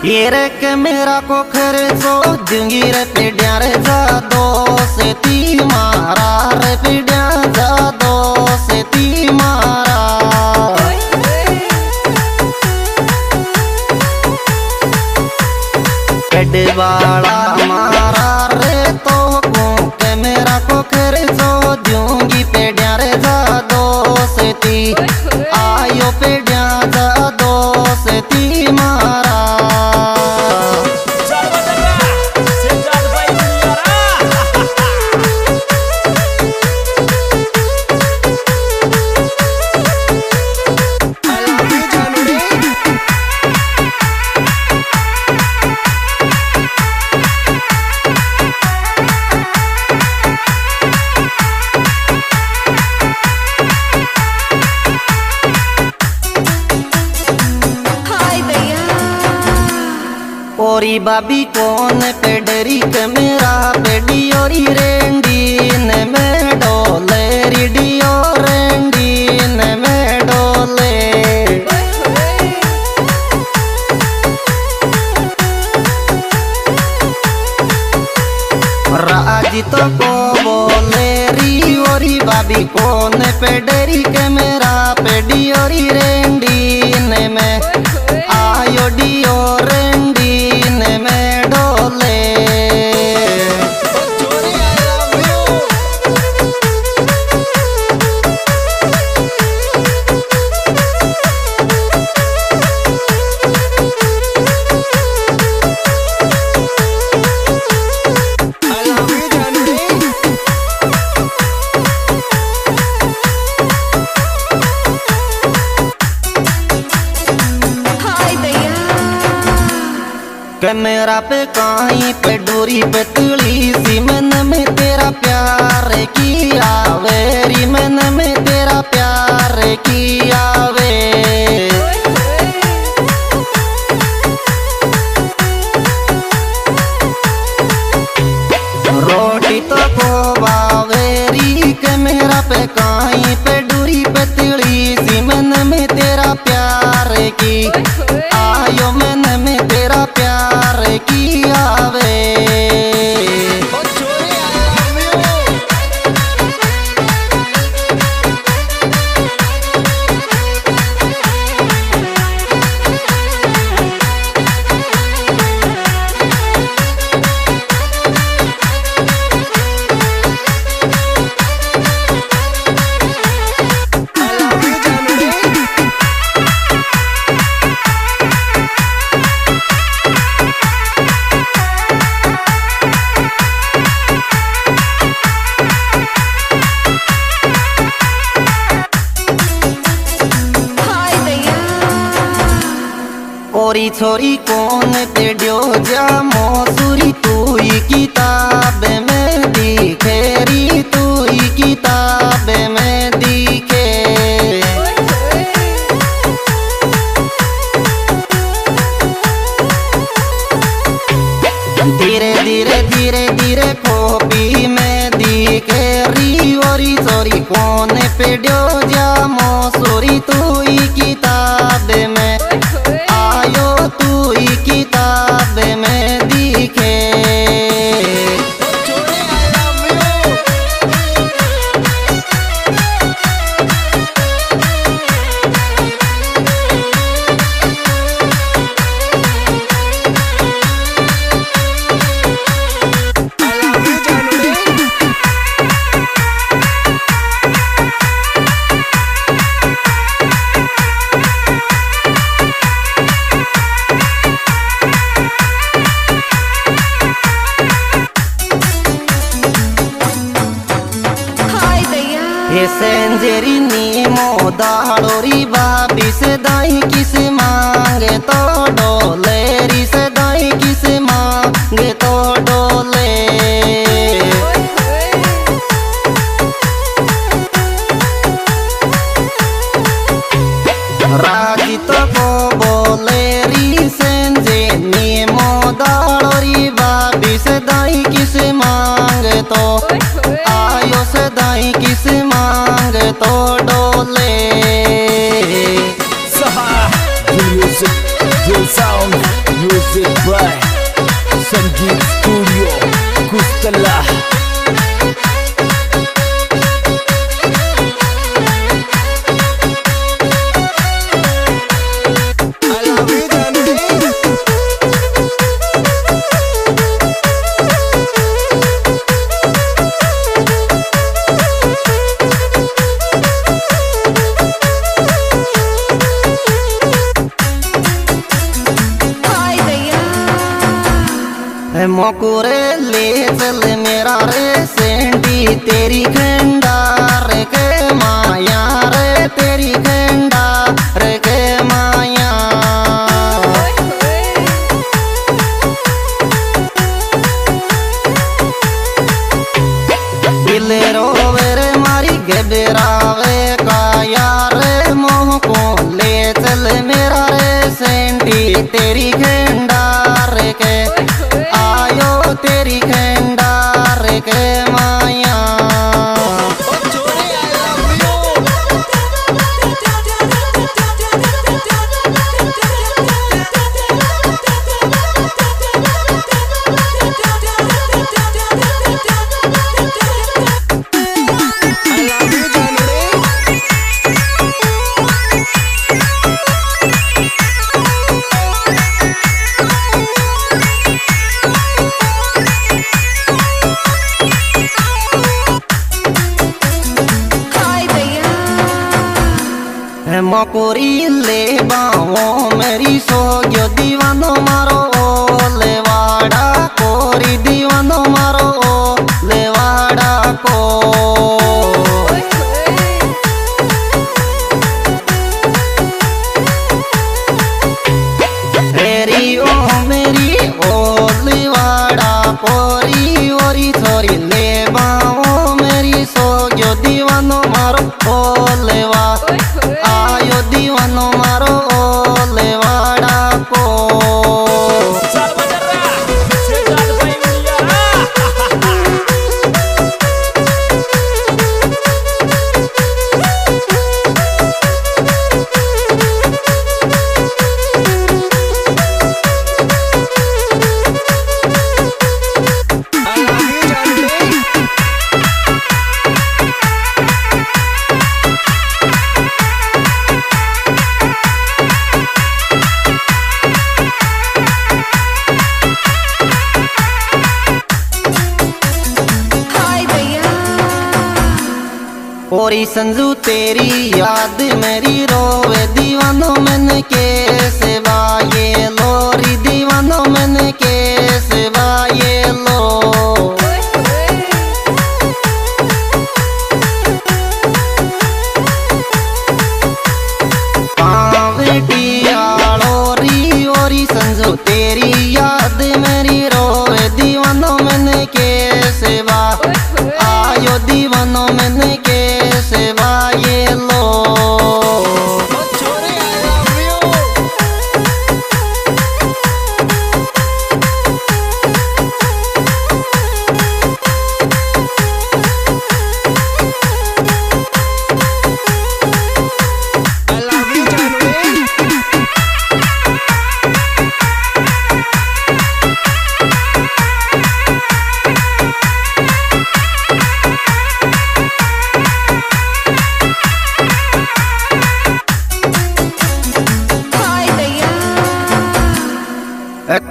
ये रे के मेरा को खर्चो जंगी रे पेड्या रे जा दो से ती मारा रे पेड्या जा दो से ती मारा पेड वाला मारा रे तो को के मेरा को खर्चो जंगी पेड्या रे जा दो से ती आयो पेड्या जा दो से ती मारा ओरी बाबी कौन पेडरी के मेरा पेडी ओरी रेंडी ने में डोले रिडियो रेंडी ने में डोले राजी तो को बोले री ओरी बाबी कौन पेडरी के मेरा पेडी ओरी रेंडी ने में आयो डियो रेंडी ने में डोले कैमरा पे कहीं पे डोरी पे तुली सी मन में तेरा प्यार की आवे री मन में तेरा प्यार की आवे रोटी तो को बावे री कैमरा पे कहीं पे डोरी पे तुली सी मन में तेरा प्यार की आयो मन में तेरा प्यार की आवे ओरी छोरी कौन पेड्यो जा मोसुरी तू ही किताब में दिखे री तू ही किताब में दिखे धीरे धीरे धीरे धीरे कॉपी में दिखे री ओरी छोरी कौन पेड्यो जा मोसुरी तू ही किताब में आयो तू ही किताब में दिखे सेंजेरी नी मोदाड़ोरी बाबी से दाई किस मांगे तो डोले री से दाई किस मांगे तो डोले राजी तो को बोले री सेंजे नी मोदाड़ोरी बाबी से दाई किस मांगे तो आयो से दाई किस मांग तो डोले Saha, you music, you sound, you music by संगीत स्टूडियो कुस्तला। मोकुरे ले चल मेरा रे सेंडी तेरी खंडार के माया रे तेरी खंडार के माया। दिल रोवे रे मारी घबरावे काया रे मोह को ले चल मेरा रे सेंडी तेरी खंडार के तेरी खंडार के माया। मोकोरी ले बाओ मेरी सोग्यो दीवानो मारो ओ लेवाड़ा कोरी दीवानो मारो ओ लेवाड़ा को। मेरी ओ लेवाड़ा कोरी ओरी छोरी ले बाओ मेरी सोग्यो दीवानो मारो ओ लेवा आयो दीवानो मारो ओ लेवाड़ा को। ओरी संजू तेरी याद मेरी रोवे दीवानो मैंने के सेवा ये लोरी दीवानो मैंने के सेवा ये लो। पावेटियालोरी ओरी संजू तेरी याद मेरी रोवे दीवानो मैंने के सेवा आयो दीवानो मैंने के सेवा ये लो।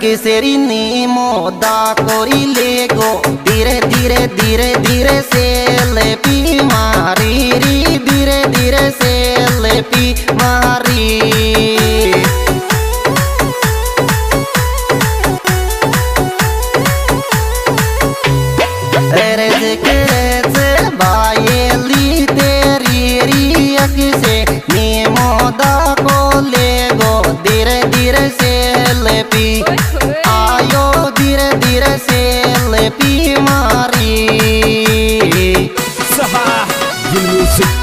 किसेरी नी मोदा कोरी ले गो धीरे धीरे धीरे धीरे से ले पी मारी री धीरे धीरे से ले पी मारी। बायली तेरी री अक से नी मोदा को ले गो धीरे धीरे से ले पी आयो धीरे धीरे से ले पी मारी। म्यूजिक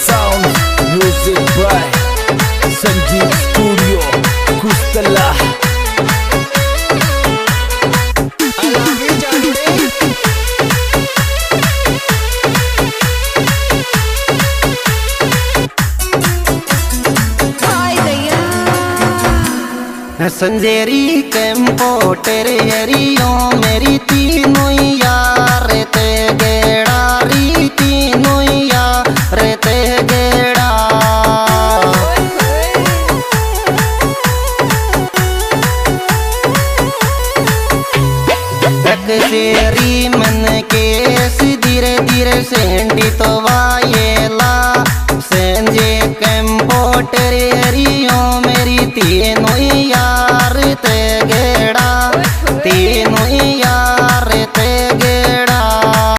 साउंड म्यूजिक बाय संजेरी कैंपो तेरे हरियो मेरी तीनों यार ते गेड़ारी तीनों यार ते गेड़ा सेरी मन के धीरे धीरे सेंडी तो वायेला संजे कैंपो तेरे हरी